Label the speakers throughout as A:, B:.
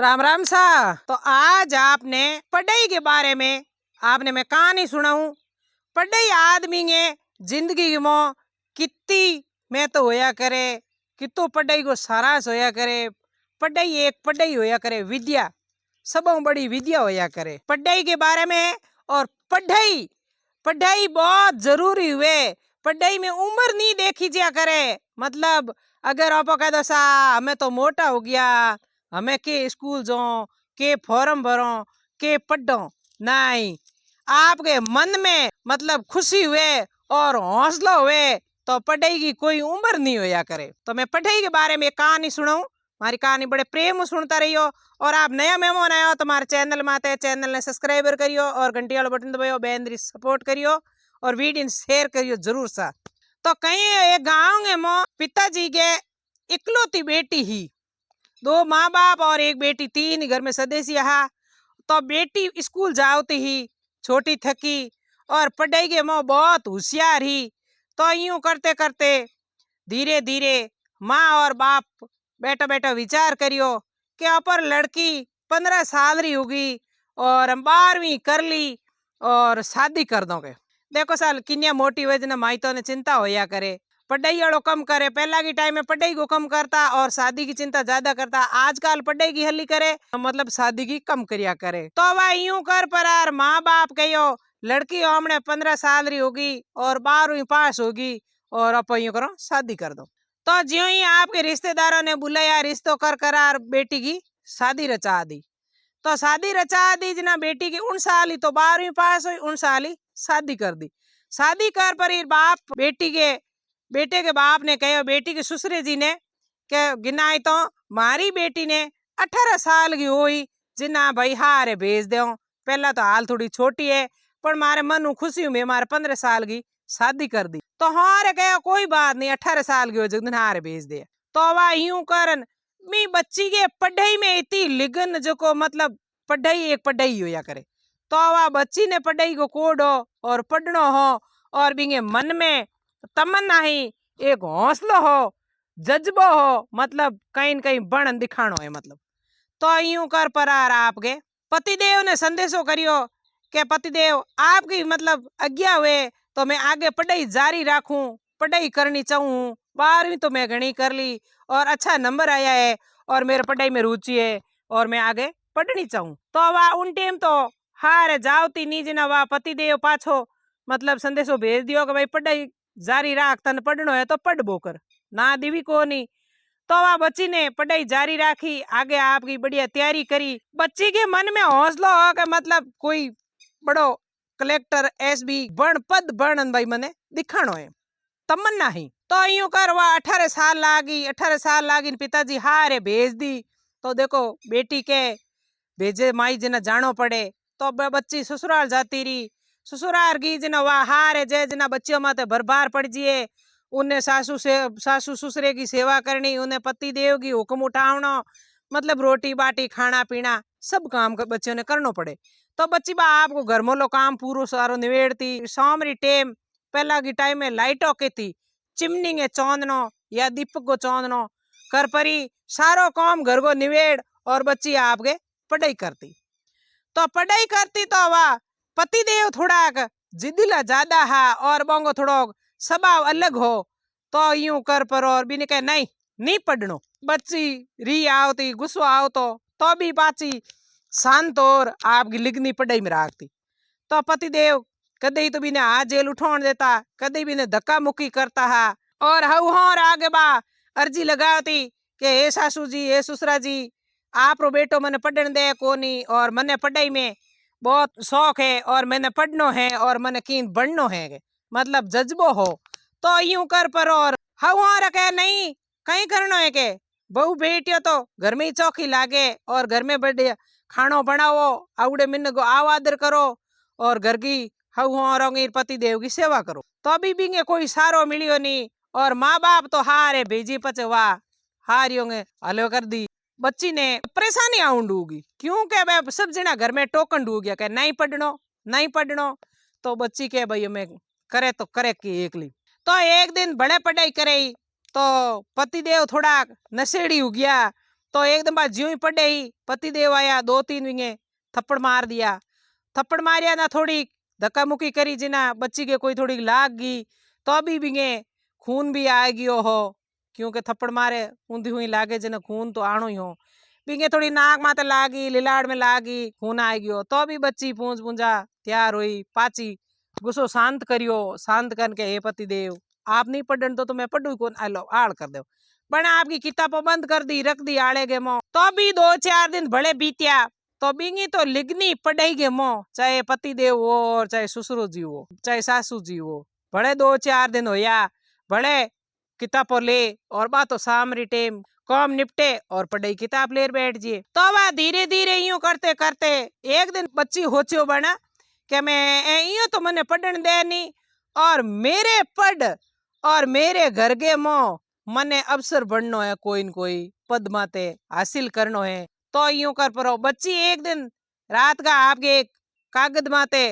A: राम राम सा। तो आज आपने पढ़ाई के बारे में आपने मैं कहानी सुनाऊं। पढ़ाई आदमी ने जिंदगी में कितनी में तो होया करे, कितो पढ़ाई को सारांश होया करे। पढ़ाई एक पढ़ाई होया करे, विद्या सब बड़ी विद्या होया करे पढ़ाई के बारे में। और पढ़ाई पढ़ाई बहुत जरूरी हुए। पढ़ाई में उम्र नहीं देखी जा करे। मतलब अगर आप कह दो सा हमें तो मोटा हो गया, हमें के स्कूल जाओ, के फॉर्म भरो, के पढ़ो, नहीं। आपके मन में मतलब खुशी हुए और हौसला हुए तो पढ़ाई की कोई उम्र नहीं होया करे। तो मैं पढ़ाई के बारे में कहानी सुनाऊं। हमारी कहानी बड़े प्रेम सुनता रहियो। और आप नया मेहमान आयो तो हमारे चैनल में आते चैनल ने सब्सक्राइबर करियो और घंटी वाला बटन दबायो, बेंद्री सपोर्ट करियो और वीडियो शेयर करियो जरूर सा। तो कहीं एक गाँव में पिताजी के इकलौती बेटी ही, दो माँ बाप और एक बेटी, तीन घर में सदस्य है। तो बेटी स्कूल जाती ही छोटी थकी और पढ़ाई के में बहुत होशियार ही। तो यूं करते करते धीरे धीरे माँ और बाप बैठा बैठा विचार करियो कि अपर लड़की 15 साल री होगी और 12वीं कर ली और शादी कर दोगे। देखो साल किन्या मोटी वजह माई तो ने चिंता होया करे, पढ़ाई वालों कम करे। पहला की टाइम में पढ़ाई को कम करता और शादी की चिंता ज्यादा करता। आजकल पढ़ाई की हल्ली करे मतलब शादी की कम करिया करे। तो वह यूं कर पर माँ बाप कहो लड़की हमने 15 साल री होगी और 12वीं पास होगी और आप यूं करो शादी कर दो। तो ज्यों ही आपके रिश्तेदारों ने बुलाया, रिश्तों कर करार बेटी की शादी रचा दी। तो शादी रचा दी जना बेटी की 19 साल ही, तो 12वीं पास हुई, 19 साल ही शादी कर दी। शादी कर पर बाप बेटे के बाप ने कहो बेटी के ससुरे जी ने के गिनाई तो मारी बेटी ने 18 साल की हुई जिना भाई हारे भेज दो। पहला तो हाल थोड़ी छोटी है पर मारे मन खुशी हुई मारे 15 साल की शादी कर दी। तो हारे कहो कोई बात नहीं, 18 साल की हो जिन हारे भेज दे। तो वह यूं करन मी बच्ची के पढ़ाई में इतनी लिगन जो को मतलब पढ़ाई एक पढ़ाई होया करे। तो वह बच्ची ने पढ़ाई को कोडो और पढ़नो हो और बिंगे मन में तमन्ना ही, एक हौसलो हो, जज्बो हो, मतलब कहीं न कहीं बण दिखाणो है मतलब। तो यूं कर परार आपके पतिदेव ने संदेशो करियो कि पतिदेव आपकी मतलब आज्ञा हुए तो मैं आगे पढ़ाई जारी राखूं, पढ़ाई करनी चाहूँ। 12वीं तो मैं घणी कर ली और अच्छा नंबर आया है और मेरे पढ़ाई में रुचि है और मैं आगे पढ़नी चाहूँ। तो वह उन टाइम तो हारे जावती नीज ना वह पतिदेव पाछो मतलब संदेशो भेज दियो कि भाई पढ़ाई जारी राख, तन पढ़नो है तो पढ़ बोकर, ना दीवी को नहीं। तो वह बच्ची ने पढ़ाई जारी राखी, आगे आपकी बढ़िया तैयारी करी। बच्ची के मन में हौसला हो कि मतलब कोई बड़ो कलेक्टर एसबी बण पद बणन भाई मने दिखाणो है, तमन्ना ही। तो यूं कर वह 18 साल लागी, 18 साल लागी पिताजी हारे भेज दी। तो देखो बेटी के भेजे माई जना जानो पड़े। तो बच्ची ससुराल जाती रही। ससुराल की जना वह हारे जे जना बच्चियों माते भरभार पड़ जिए, उन्हें सासू ससुरे की सेवा करनी, उन्हें पति देव की हुक्म उठावना, मतलब रोटी बाटी खाना पीना सब काम बच्चियों ने करनो पड़े। तो बच्ची बा आपको घर मोलो काम पूरो सारो निवेड़ती। शाम री टेम पहला की टाइम में लाइटों के थी, चिमनी के चौंदनो या दीपक को चौंदनो कर परी सारो काम घर को निवेड़ और बच्ची आपके पढ़ाई करती। तो पढ़ाई करती तो वह पति देव थोड़ा जिदिला ज्यादा है और बोंगो थोड़ो स्वभाव अलग हो। तो यूं कर पर और भी कहे नहीं नहीं पढ़नो। बच्ची री आवती गुस्सो आओ तो भी बाची शांत और आपकी लिखनी पढ़ाई में राखती। तो पति देव कदे तो बिने हाथ जेल उठान देता, कदे बिने धक्का मुक्की करता है और हर आगे बा अर्जी लगाती कि हे सासू जी, हे ससुरा जी, आप रो बेटो मने पढ़न दे कोनी और मने पढ़ाई में बहुत शौक है और मैंने पढ़नो है और मने कीन बढ़नो है, मतलब जज्बो हो। तो यूं कर पर और हर कहे नहीं कहीं करनो है के बहू बेटियो तो घर में ही चौकी लागे और घर में बढ़िया खानो बनाओ, आवड़े मिन को आव आदर करो और घर की हऊ पति देव की सेवा करो। तो अभी भी कोई सारो मिलियो नहीं और माँ बाप तो हारे भेजी पचे वाह हारियोंगे हलो कर दी। बच्ची ने परेशानी आउंड होगी क्योंकि सब जना घर में टोकन डूब गया नहीं पढ़नो नहीं पढ़नो। तो बच्ची के भाई मैं करे तो करे की एकली। तो एक दिन बड़े पढ़ाई करे तो पति देव थोड़ा नशेड़ी हो गया तो एकदम बाद ज्यों ही पढ़े ही पति देव आया, 2-3 विंगे थप्पड़ मार दिया। थप्पड़ मारिया ना, थोड़ी धक्का मुक्की करी जिना बच्ची के कोई थोड़ी लाग गई, तो भी विंगे खून भी आ गयो हो, क्योंकि थप्पड़ मारे ऊंधी हुई लागे जना खून तो आणो ही हो। विंगे थोड़ी नाक माते लागी, लिलाड़ में लागी, खून आ गयो, तो भी बच्ची पूंछ पूंजा तैयार हुई, पाची गुस्सो शांत करियो। शांत करके हे पति देव, आप नहीं पढ़न तो मैं पढ़ू कौन, आलो आड़ कर दो। बने आपकी किताबें बंद कर दी, रख दी आड़े के मो। तो भी 2-4 दिन भले बीत्या, तो बिंगी तो लिखनी पढ़ाई के मो, चाहे पति देव हो और चाहे ससुरो जी हो, चाहे सासू जी हो। भले 2-4 दिन होया, भले किताब ले और बा तो सामरी टेम काम निपटे और पढ़ाई किताब ले बैठ जिए। तो वह धीरे धीरे यूं करते करते एक दिन बच्ची होचियो बना कि मैं यूं तो मने पढ़न दे नहीं, और मेरे पढ़ और मेरे घर के मो मने अवसर बननो है, कोई न कोई पद माते हासिल करनो है। तो यूं कर परो बच्ची एक दिन रात का आपके एक कागज माते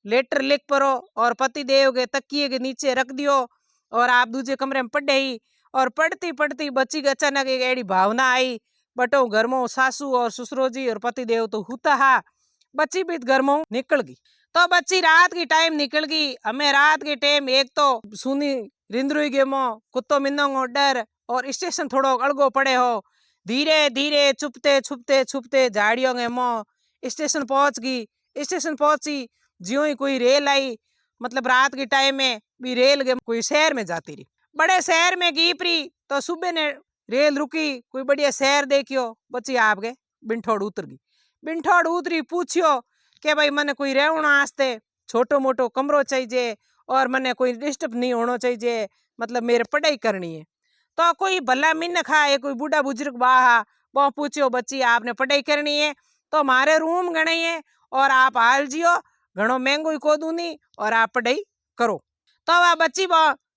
A: लेटर लिख परो और पति देव के तकिए के नीचे रख दियो, और आप दूसरे कमरे में पढ़े ही। और पढ़ती पढ़ती बच्ची के अचानक एक ऐसी भावना आई, बटो घर में सासू और ससुरो जी और पति देव तो हुता हा, बच्ची भी घर में निकल गई। तो बच्ची रात की टाइम निकल गई। हमें रात के टाइम एक तो सुनी रिंद्रुई गेमो कुत्तो मिन्नो डर, और स्टेशन थोड़ो अलगो पड़े हो। धीरे धीरे छुपते छुपते छुपते झाड़ियों के मो स्टेशन पहुंच गई। स्टेशन पहुंची, ज्यों ही कोई रेल आई, मतलब रात के टाइम में भी रेल के कोई शहर में जाती रही। बड़े शहर में गई प्री तो सुबह ने रेल रुकी, कोई बढ़िया शहर देखियो, बच्ची आप गए बिंठोड़ उतर गई। बिंठोड़ उतरी, पूछियो कि भाई मने कोई रहना आस्ते छोटो मोटो कमरो चाहिए और मने कोई डिस्टर्ब नहीं होना चाहिए, मतलब मेरे पढ़ाई करनी है। तो कोई भला मिनख है, कोई बूढ़ा बुजुर्ग बाहा, वो पूछियो बच्ची आपने पढ़ाई करनी है तो हमारे रूम गणे है और आप हाल जियो, घणो महंगो ही को दूनी और आप पढ़ाई करो। तो वह बच्ची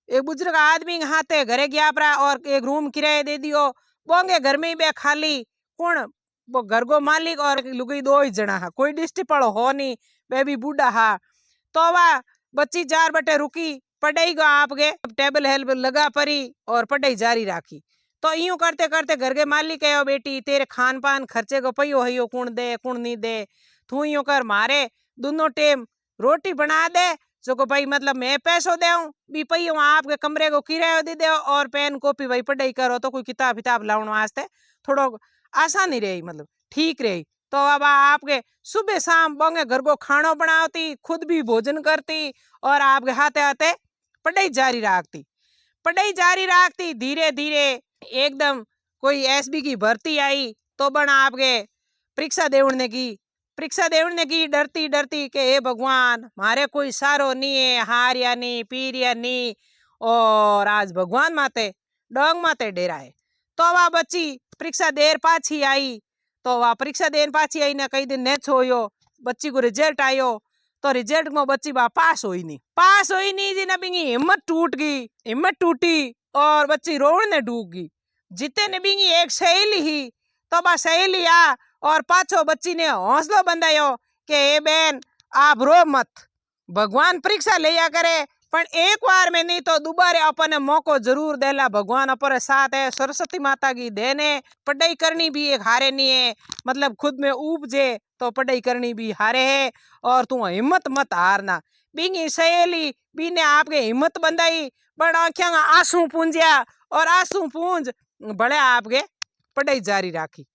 A: एक बुजुर्ग आदमी हाथे घरे गया परा और एक रूम किराए दे दियो। बोंगे घर में ही बे खाली कौन, वो घर को मालिक और लुगाई 2 ही जना हा, कोई डिस्टर्ब हो नहीं, वे भी बूढ़ा हा। तो वह बच्ची 4 बटे रुकी, पढ़ाई को आपके टेबल हेल्प लगा परी और पढ़ाई जारी राखी। तो यूं करते करते घर के मालिक कहो बेटी तेरे खान पान खर्चे को पयो है, कौन दे कौन नहीं दे, तू यूं कर मारे दोनों टेम रोटी बना दे, जो को भाई मतलब मैं पैसों दे भी पई आपके कमरे को किराया दे दे, और पेन कॉपी भाई पढ़ाई करो तो कोई किताब किताब लाने वास्ते थोड़ो आसानी रही, मतलब ठीक रही। तो अब आपके सुबह शाम बोंगे घर को खाना बनाती, खुद भी भोजन करती और आपके हाथे हाथे पढ़ाई जारी रखती। पढ़ाई जारी रखती धीरे धीरे एकदम कोई एसबी की भर्ती आई तो बना आपके परीक्षा देवड़ने की। परीक्षा देवड़ने की डरती डरती के हे भगवान मारे कोई सारो नहीं है, हार या नहीं पीर या नहीं, और आज भगवान माते डोंग माते डेरा है। तो वह बच्ची परीक्षा देर पाछी आई, तो वह परीक्षा देर पाछी आई ना कई दिन ने छोयो, बच्ची को रिजल्ट आयो, तो रिजल्ट में बच्ची बा पास हुई नहीं जी, नबींगी हिम्मत टूट गई, हिम्मत टूटी और बच्ची रोने डूब गई। जिते नबींगी एक सहेली ही, तो बा सहेली आ और पाछो बच्ची ने हौसलो बंधायो कि ए बेन आप रो मत, भगवान परीक्षा लिया करे पण एक बार में नहीं तो दोबारे अपने मौको जरूर देला, भगवान अपने साथ है, सरस्वती माता की देन है, पढ़ाई करनी भी एक हारे नहीं है, मतलब खुद में उपजे तो पढ़ाई करनी भी हारे है, और तू हिम्मत मत हारना। बिंगी सहेली बी ने आपके हिम्मत बंधाई, बड़ आंखियां आंसू पूंजिया और आंसू पूंज बड़े आपके पढ़ाई जारी राखी।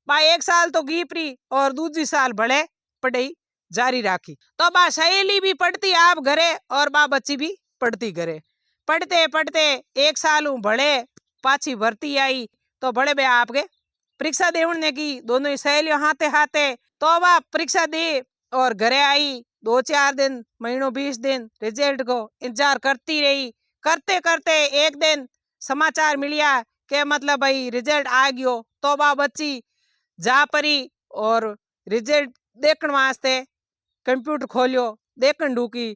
A: बा 1 साल तो गीपरी और दूसरी साल बड़े पढ़ाई जारी राखी। तो बा सहेली भी पढ़ती आप घरे और बा बच्ची भी पढ़ती घरे। पढ़ते पढ़ते 1 साल बड़े पाछी भर्ती आई, तो बड़े बे आपके परीक्षा देवड़ने की दोनों ही सहेलियों हाथे हाथे। तो वह परीक्षा दी और घरे आई, 2-4 दिन महीनों 20 दिन रिजल्ट को इंतजार करती रही। करते करते एक दिन समाचार मिलिया के मतलब भाई रिजल्ट आ गयो। तो वह बच्ची जा परी और रिजल्ट देखने वास्ते कंप्यूटर खोलियो, देखन ढूकी।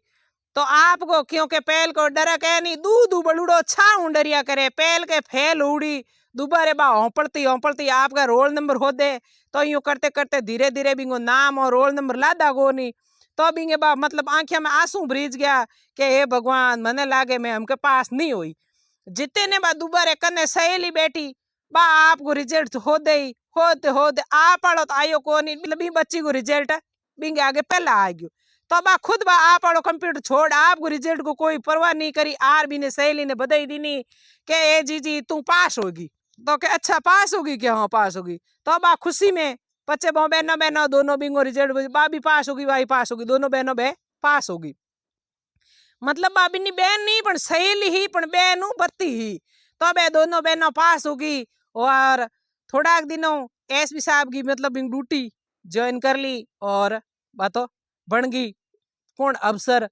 A: तो आपको क्योंकि पहल को डर के नहीं दूध उबलूड़ो छा डरिया करे, पहल के फेल उड़ी दोबारे बा होपड़ती आपका रोल नंबर हो दे। तो यूं करते करते धीरे धीरे बिंगो नाम और रोल नंबर लादा गो नहीं। तो बिंगे बा मतलब आंखिया में आंसू भरीज गया कि हे भगवान मने लागे मैं हमके पास नहीं हुई। जिते ने बा दोबारे कने सहेली बैठी, बा आपको रिजल्ट हो दे होते आ पढ़ो तो आयो कोनी मतलब बी बच्ची को रिजल्ट बिंगे आगे पहला आ गयो। तो बा खुद बा आ पढ़ो कंप्यूटर छोड़ आपको रिजल्ट को कोई परवाह नहीं करी। आर भी ने सहेली ने बधाई दीनी के ए जीजी तू पास होगी। तो के अच्छा पास होगी क्या? हाँ पास होगी। तो बा खुशी में बच्चे बहनों बहनों दोनों बिंगो रिजल्ट बा भी पास होगी भाई पास होगी दोनों बहनों बे पास होगी। मतलब बाबीनी बहन नहीं पण सहेली ही पण बहनू बत्ती ही। तो बे दोनों बहनों पास होगी और थोड़ा दिनों एसपी साहब की मतलब ड्यूटी ज्वाइन कर ली और बातो बन गई कौन अफसर।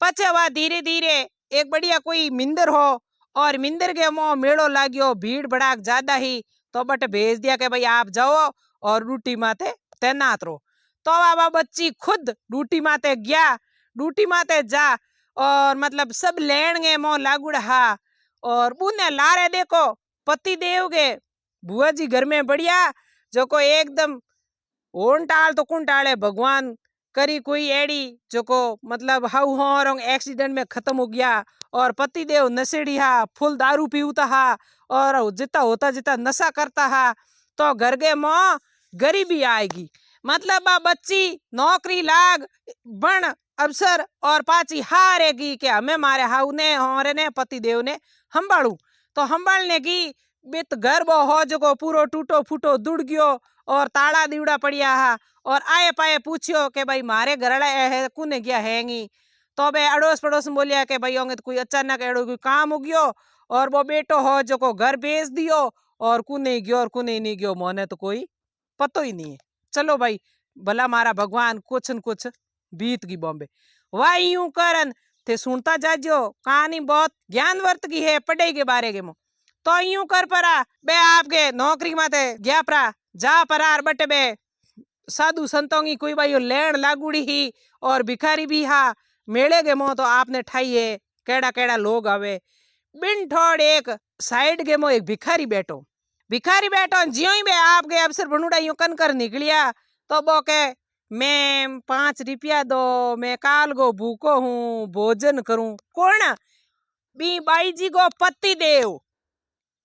A: पचे वह धीरे धीरे एक बढ़िया कोई मिंदर हो और मिंदर के मुंह मेड़ो लाग्यो भीड़ भड़ाक ज्यादा ही। तो बट भेज दिया कि भाई आप जाओ और ड्यूटी माते तैनात रहो। तो वह बच्ची खुद ड्यूटी माते गया। ड्यूटी माते जा और मतलब सब लेन गे मोह लागुड़ा हा और बुने लारे देखो पति देव गे बुआ जी घर में बढ़िया जो को एकदम ओन टाल तो कौन टाले भगवान करी कोई एड़ी जो को मतलब हाउ हो एक्सीडेंट में खत्म हो गया और पति देव नशेड़ी हा फुल दारू पीवता हा और जितना होता जितना नशा करता हा। तो घर के मोह गरीबी आएगी। मतलब बच्ची नौकरी लाग बन अवसर और पाची हारेगी कि हमें मारे हाउ ने हमारे ने पति देव ने संभालू। तो संभालने की बित घर बो हो जो को पूरो टूटो फूटो दुड़ गयो और ताड़ा दीवड़ा पड़िया हा और आए पाए पूछियो के भाई मारे घरड़ा है कुने गया हैंगी। तो बे अड़ोस पड़ोस में बोलिया के भाई होंगे तो कोई अचानक एड़ो कोई काम हो गयो और वो बेटो हो जो को घर बेच दियो और कुने गयो और कुने नहीं गयो मोने तो कोई पतो ही नहीं है। चलो भाई भला मारा भगवान कुछ न कुछ बीत की बॉम्बे वाह यूं करन थे सुनता जाजो कहानी बहुत ज्ञानवर्त की है पढ़ाई के बारे के मो। तो यूं कर परा बे आपके नौकरी माते गया परा जा परार बटे बे साधु संतों की कोई भाई लेन लागुड़ी ही और भिखारी भी हा मेले के मो। तो आपने ठाई है केड़ा केड़ा लोग आवे बिन ठोड़ एक साइड के मो एक भिखारी बैठो जियो ही बे आपके अफसर बनूड़ा यूं कन कर निकलिया। तो बो के मैं 5 रुपया दो मैं काल गो भूको हूँ भोजन करूं। कौन? बी बाई जी को पति देव।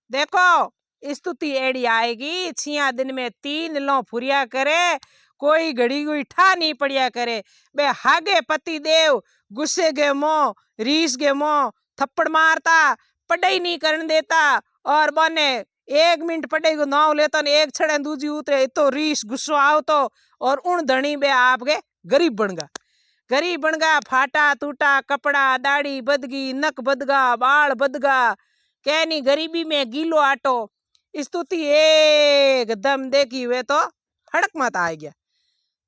A: देखो स्तुति एड़ी आएगी 6 दिन में 3 लो फुरिया करे कोई घड़ी कोई ठा नहीं पड़िया करे। बे हागे पति देव गुस्से के मोह रीस के मोह थप्पड़ मारता पढ़ाई नहीं करने देता और बने 1 मिनट पढ़ाई को नाव लेता ने एक छड़े दूजी उतरे तो रीस गुस्सो आओ तो और उन धनी बे आपके गरीब बन गा फाटा टूटा कपड़ा दाढ़ी बदगी नक बदगा बाल बदगा कहनी गरीबी में गीलो आटो। स्तुति एकदम देखी हुए तो हड़क मत आ गया।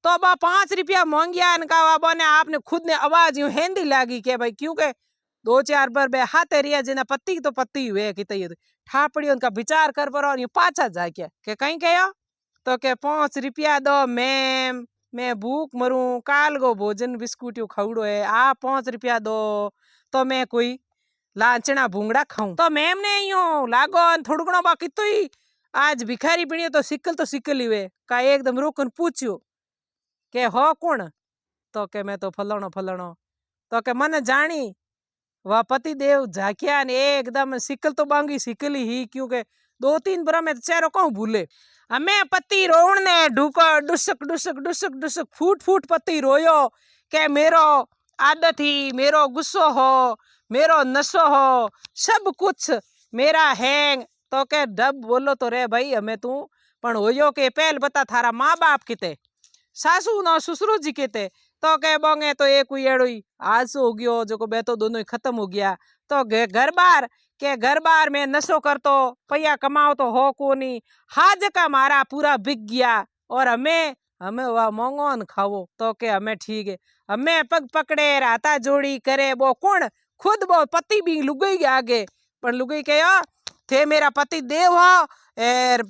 A: तो बा 5 रुपया मांगिया इनका बाबा ने आपने खुद ने आवाज यूं हेंदी लागी के भाई क्योंकि 2-4 बार बे हाथे रिया जिना पत्ती तो पत्ती हुए कि तय ठा पड़ी उनका विचार कर पर और यूं पाछा जा के कहीं कहो तो के 5 रुपया दो मैम मैं भूख मरूं काल गो भोजन बिस्कुट यू खावड़ो है आप 5 रुपया दो तो मैं कोई लाचना भूंगड़ा खाऊं। तो मैम ने यूं लागो थोड़ा घणो बाकी तो ही आज भिखारी बनियो तो सिकल ही वे का एकदम रोकन पूछ्यो के हो कौन? तो के मैं तो फलाणो तो के मन जानी वह पति देव झाकिया ने एकदम सिकल तो बांगी सिकली ही क्योंकि 2-3 बरा में चेहरो कहूं भूले। हमें पति रोण ने ढूको डुसक डुसक डुसक डुसक फूट पति रोयो के मेरो आदत ही मेरो गुस्सो हो मेरो नशो हो सब कुछ मेरा है। तो के डब बोलो तो रे भाई हमें तू पण होयो के पहल बता थारा माँ बाप किते सासू न ससुर जी किते। तो के बोंगे तो एक एड़ो ही आज हो गयो जो को बे तो दोनों ही खत्म हो गया। तो घर बार में नशो करतो पैया कमाओ तो हो कोनी हाज का मारा पूरा बिक गया और हमें वह मोंगोन खावो। तो के हमें ठीक है हमें पग पकड़े राता जोड़ी करे वो कौन खुद वो पति भी लुगई के आगे पर लुगई कहो थे मेरा पति देव हो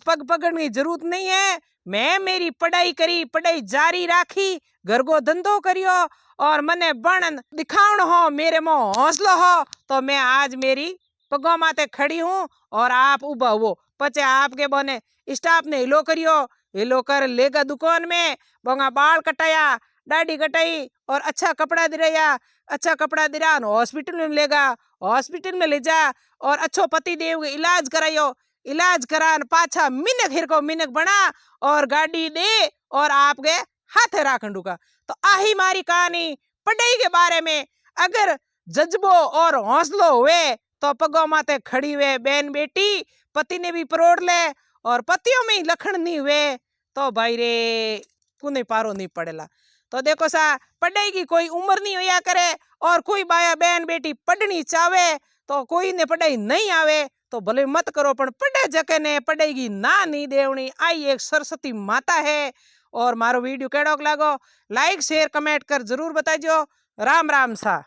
A: पग पकड़ने की जरूरत नहीं है। मैं मेरी पढ़ाई करी पढ़ाई जारी राखी घर को धंधो करियो और मने बण दिखावण हो मेरे में हौसलो हो तो मैं आज मेरी पगों माते खड़ी हूँ और आप उबा हो पचे आपके बने स्टाफ ने हिलो कर लेगा दुकान में बोंगा बाल कटाया दाढ़ी कटाई और अच्छा कपड़ा दिया हॉस्पिटल में लेगा हॉस्पिटल में ले जा और अच्छो पति देव इलाज करायो इलाज करान पाछा मिनक हिर को मिनक बना और गाड़ी दे और आपके हाथ राखंडू का। तो आही मारी कहानी पढ़ाई के बारे में। अगर जज्बो और हौसलो हुए तो पगों माते खड़ी हुए बहन बेटी, पति ने भी परोड़ ले और पतियों में ही लखन नहीं हुए तो भाई रे कुने पारो नहीं पड़ेला। तो देखो सा पढ़ाई की कोई उम्र नहीं होया करे और कोई बाया बहन बेटी पढ़नी चाहे तो कोई ने पढ़ाई नहीं आवे तो भले मत करो, पण पढ़े जके ने पढ़ाई की ना नहीं देवनी। आई एक सरस्वती माता है। और मारो वीडियो केड़ोक लागो लाइक शेयर कमेंट कर जरूर बताइयो। राम राम सा।